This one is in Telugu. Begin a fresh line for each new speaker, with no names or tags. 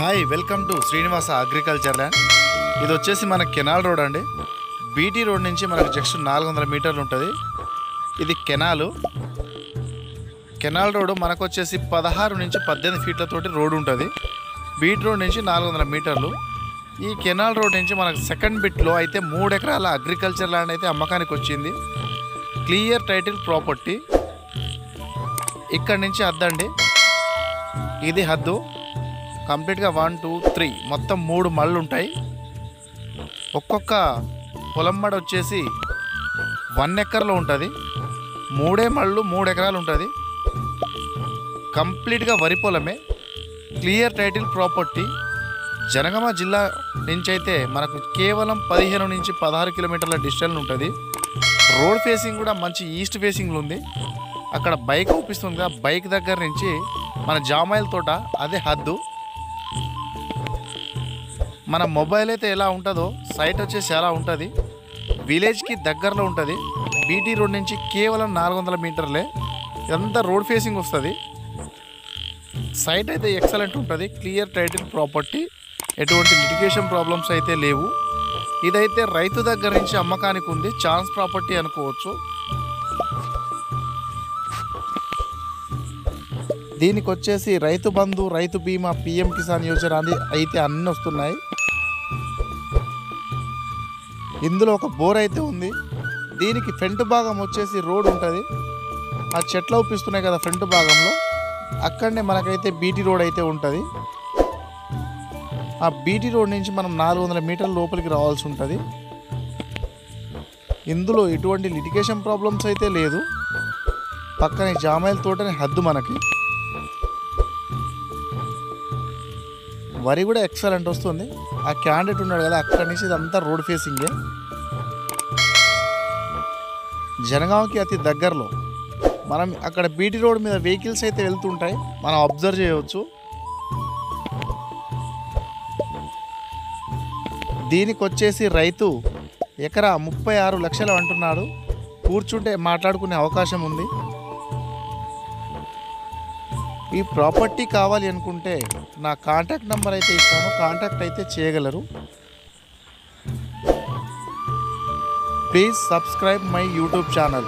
Hi welcome to Srinivasa agriculture land. ఇది వచ్చేసి మన కెనాల్ రోడ్ అండి. బీటీ రోడ్ నుంచి మనకు జస్ట్ 400 మీటర్లు ఉంటుంది. ఇది కెనాల్ రోడ్ మనకు వచ్చేసి 16 నుంచి 18 ఫీట్లతోటి రోడ్ ఉంటుంది. బీటీ రోడ్ నుంచి 400 మీటర్లు. ఈ కెనాల్ రోడ్ నుంచి మనకు సెకండ్ బిట్లో అయితే 3 ఎకరాల అగ్రికల్చర్ ల్యాండ్ అయితే అమ్మకానికి వచ్చింది. Clear title property. ఇక్కడి నుంచి హద్దండి, ఇది హద్దు. కంప్లీట్గా 1 2 3 మొత్తం 3 మళ్ళు ఉంటాయి. ఒక్కొక్క పొలం మడ వచ్చేసి 1 ఎకర్లో ఉంటుంది. 3 మళ్ళు 3 ఎకరాలు ఉంటుంది. కంప్లీట్గా వరి పొలమే. Clear title property. జనగామ జిల్లా నుంచి అయితే మనకు కేవలం 15 నుంచి 16 కిలోమీటర్ల డిస్టెన్స్ ఉంటుంది. రోడ్ ఫేసింగ్ కూడా మంచి ఈస్ట్ ఫేసింగ్లో ఉంది. అక్కడ బైక్ చూపిస్తుంది కదా, బైక్ దగ్గర నుంచి మన జామాయిల తోట అదే హద్దు. మన మొబైల్ అయితే ఎలా ఉంటుందో సైట్ వచ్చేసి ఎలా ఉంటుంది. విలేజ్కి దగ్గరలో ఉంటుంది. బీటీ రోడ్ నుంచి కేవలం 400 మీటర్లే. ఇదంతా రోడ్ ఫేసింగ్ వస్తుంది. సైట్ అయితే ఎక్సలెంట్ ఉంటుంది. Clear title property. ఎటువంటి లిటిగేషన్ ప్రాబ్లమ్స్ అయితే లేవు. ఇదైతే రైతు దగ్గర నుంచి అమ్మకానికి ఉంది. ఛాన్స్ ప్రాపర్టీ అనుకోవచ్చు. దీనికి వచ్చేసి రైతు బంధు, రైతు బీమా, పిఎం కిసాన్ యోజన అయితే అన్నీ వస్తున్నాయి. ఇందులో ఒక బోర్ అయితే ఉంది. దీనికి ఫ్రంట్ భాగం వచ్చేసి రోడ్ ఉంటుంది. ఆ చెట్లు ఊపిస్తున్నాయి కదా ఫ్రంట్ భాగంలో, అక్కడనే మనకైతే బీటీ రోడ్ అయితే ఉంటుంది. ఆ బీటీ రోడ్ నుంచి మనం 400 మీటర్ల లోపలికి రావాల్సి ఉంటుంది. ఇందులో ఎటువంటి లిటిగేషన్ ప్రాబ్లమ్స్ అయితే లేదు. పక్కనే జామాయిల తోటనే హద్దు మనకి. వరి కూడా ఎక్సలెంట్ వస్తుంది. ఆ క్యాండిడేట్ ఉన్నాడు కదా, అక్కడి నుంచి ఇదంతా రోడ్ ఫేసింగే. జనగాంకి అతి దగ్గరలో. మనం అక్కడ బీటీ రోడ్ మీద వెహికల్స్ అయితే వెళ్తుంటాయి, మనం అబ్జర్వ్ చేయవచ్చు. దీనికి వచ్చేసి రైతు ఎకరా 36 లక్షలు అంటున్నాడు. కూర్చుంటే మాట్లాడుకునే అవకాశం ఉంది. ఈ ప్రాపర్టీ కావాలి అనుకుంటే నా కాంటాక్ట్ నెంబర్ అయితే ఇస్తాను, కాంటాక్ట్ అయితే చేయగలరు. Please subscribe my YouTube channel.